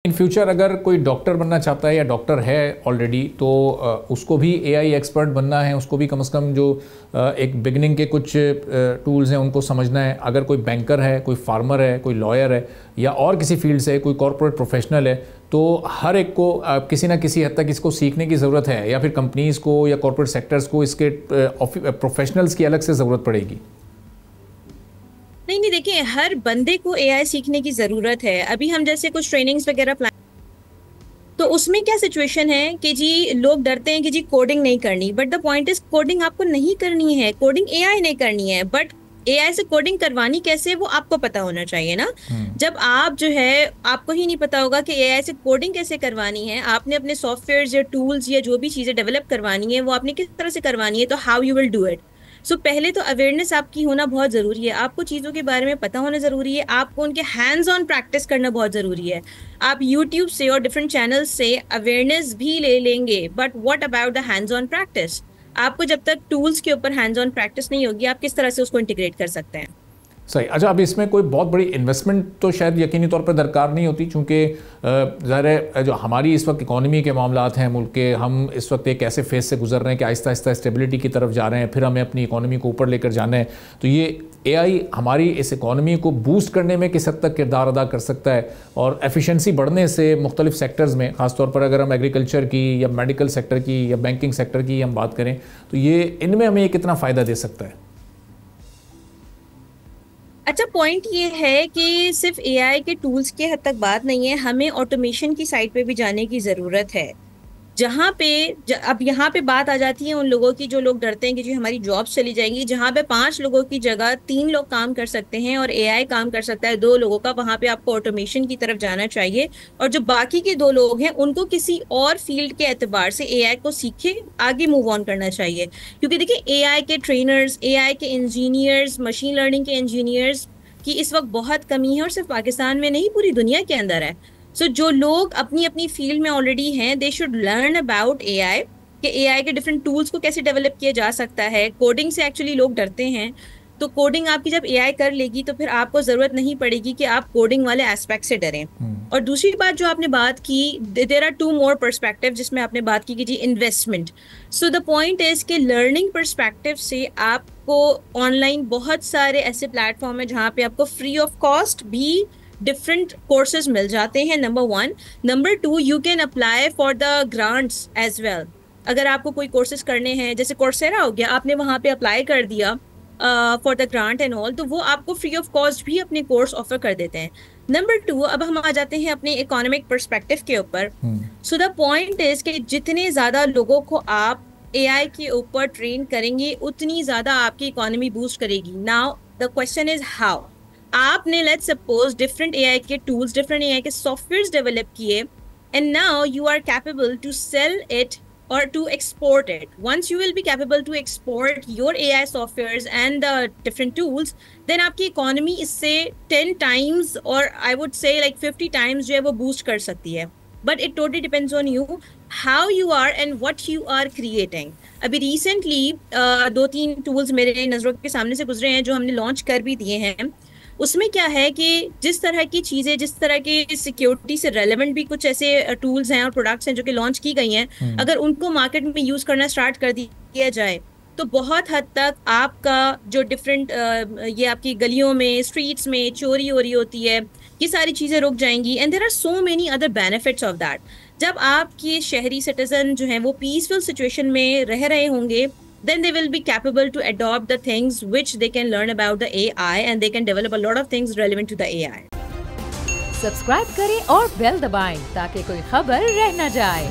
In future अगर कोई doctor बनना चाहता है या डॉक्टर है ऑलरेडी तो उसको भी एआई एक्सपर्ट बनना है, उसको भी कम से कम जो एक बिगनिंग के कुछ टूल्स हैं उनको समझना है। अगर कोई बैंकर है, कोई फार्मर है, कोई लॉयर है या और किसी फील्ड से कोई कॉर्पोरेट प्रोफेशनल है, तो हर एक को किसी ना किसी हद तक इसको सीखने की ज़रूरत है, या फिर कंपनीज़ को या कॉर्पोरेट सेक्टर्स को इसके प्रोफेशनल्स की अलग से ज़रूरत पड़ेगी। नहीं देखिए, हर बंदे को एआई सीखने की जरूरत है। अभी हम जैसे कुछ ट्रेनिंग्स वगैरह प्लान, तो उसमें क्या सिचुएशन है कि जी लोग डरते हैं कि जी कोडिंग नहीं करनी, but the point is coding आपको नहीं करनी है, कोडिंग एआई नहीं करनी है, बट एआई से कोडिंग करवानी कैसे वो आपको पता होना चाहिए ना। जब आप जो है आपको ही नहीं पता होगा कि एआई से कोडिंग कैसे करवानी है, आपने अपने सॉफ्टवेयर या टूल्स या जो भी चीजें डेवलप करवानी है वो आपने किस तरह से करवानी है, तो how you will do it. So पहले तो अवेयरनेस आपकी होना बहुत ज़रूरी है, आपको चीज़ों के बारे में पता होना ज़रूरी है, आपको उनके हैंड्स ऑन प्रैक्टिस करना बहुत ज़रूरी है। आप यूट्यूब से और डिफरेंट चैनल्स से अवेयरनेस भी ले लेंगे, but what about the hands on practice. आपको जब तक टूल्स के ऊपर हैंड्स ऑन प्रैक्टिस नहीं होगी, आप किस तरह से उसको इंटीग्रेट कर सकते हैं। सही। अच्छा, अब इसमें कोई बहुत बड़ी इन्वेस्टमेंट तो शायद यकीनी तौर पर दरकार नहीं होती, चूँकि ज़ाहिर है जो हमारी इस वक्त इकॉनमी के मामलात हैं मुल्क के, हम इस वक्त एक ऐसे फेज से गुजर रहे हैं कि आहिस्ता आहिस्ता स्टेबिलिटी की तरफ जा रहे हैं, फिर हमें अपनी इकॉनमी को ऊपर लेकर जाना है। तो ये एआई हमारी इस इकॉनमी को बूस्ट करने में किस हद तक किरदार अदा कर सकता है, और एफिशिएंसी बढ़ने से मुख्तलिफ सेक्टर्स में, ख़ासतौर पर अगर हम एग्रीकल्चर की या मेडिकल सेक्टर की या बैंकिंग सेक्टर की हम बात करें, तो ये इनमें हमें कितना फ़ायदा दे सकता है? अच्छा, पॉइंट ये है कि सिर्फ एआई के टूल्स के हद तक बात नहीं है, हमें ऑटोमेशन की साइड पे भी जाने की ज़रूरत है। जहाँ पे अब यहाँ पे बात आ जाती है उन लोगों की जो लोग डरते हैं कि जी हमारी जॉब्स चली जाएंगी। जहाँ पे 5 लोगों की जगह 3 लोग काम कर सकते हैं और एआई काम कर सकता है 2 लोगों का, वहाँ पे आपको ऑटोमेशन की तरफ जाना चाहिए। और जो बाकी के 2 लोग हैं उनको किसी और फील्ड के एतबार से एआई को सीखे आगे मूव ऑन करना चाहिए। क्योंकि देखिए, एआई के ट्रेनर्स, एआई के इंजीनियर्स, मशीन लर्निंग के इंजीनियर्स की इस वक्त बहुत कमी है, और सिर्फ पाकिस्तान में नहीं पूरी दुनिया के अंदर है। सो जो लोग अपनी अपनी फील्ड में ऑलरेडी हैं, they should learn about AI, कि एआई के डिफरेंट टूल्स को कैसे डेवलप किया जा सकता है। कोडिंग से एक्चुअली लोग डरते हैं, तो कोडिंग आपकी जब एआई कर लेगी तो फिर आपको जरूरत नहीं पड़ेगी कि आप कोडिंग वाले एस्पेक्ट से डरें। और दूसरी बात जो आपने बात की, देयर आर 2 मोर पर्सपेक्टिव जिसमें आपने बात की कि जी investment. So the point is कि लर्निंग पर्सपेक्टिव से आपको ऑनलाइन बहुत सारे ऐसे प्लेटफॉर्म है जहाँ पे आपको फ्री ऑफ कॉस्ट भी डिफरेंट कोर्सेज मिल जाते हैं, number 1। Number 2, you can apply for the grants as well. अगर आपको कोई कोर्सेज करने हैं, जैसे कोर्सेरा हो गया, आपने वहाँ पे अप्लाई कर दिया for the grant and all, तो वो आपको फ्री ऑफ कॉस्ट भी अपने कोर्स ऑफर कर देते हैं। नंबर 2, अब हम आ जाते हैं अपने इकोनॉमिक पर्सपेक्टिव के ऊपर। सो द पॉइंट इज कि जितने ज़्यादा लोगों को आप एआई के ऊपर ट्रेन करेंगे, उतनी ज़्यादा आपकी इकोनॉमी बूस्ट करेगी। Now the question is how. आपने लेट्स सपोज डिफरेंट एआई के टूल्स, डिफरेंट एआई के सॉफ्टवेयर्स डेवलप किए, and now you are capable to sell it or to export it. Once you will be capable to export your AI softwares and the different tools, then आपकी economy इससे 10 times और I would say like 50 times जो है वो boost कर सकती है। But it totally depends on you, how you are and what you are creating. अभी recently 2-3 टूल्स मेरे नज़रों के सामने से गुजरे हैं जो हमने लॉन्च कर भी दिए हैं। उसमें क्या है कि जिस तरह की चीज़ें, जिस तरह की सिक्योरिटी से रेलेवेंट भी कुछ ऐसे टूल्स हैं और प्रोडक्ट्स हैं जो कि लॉन्च की गई हैं, अगर उनको मार्केट में यूज़ करना स्टार्ट कर दिया जाए तो बहुत हद तक आपका जो डिफरेंट ये आपकी गलियों में, स्ट्रीट्स में चोरी हो रही होती है, ये सारी चीज़ें रुक जाएंगी। And there are so many other benefits of that. जब आपके शहरी सिटीजन जो हैं वो पीसफुल सिचुएशन में रह रहे होंगे, then they will be capable to adopt the things which they can learn about the AI, and they can develop a lot of things relevant to the AI. Subscribe करें और bell दबाएं ताकि कोई खबर रह न जाए।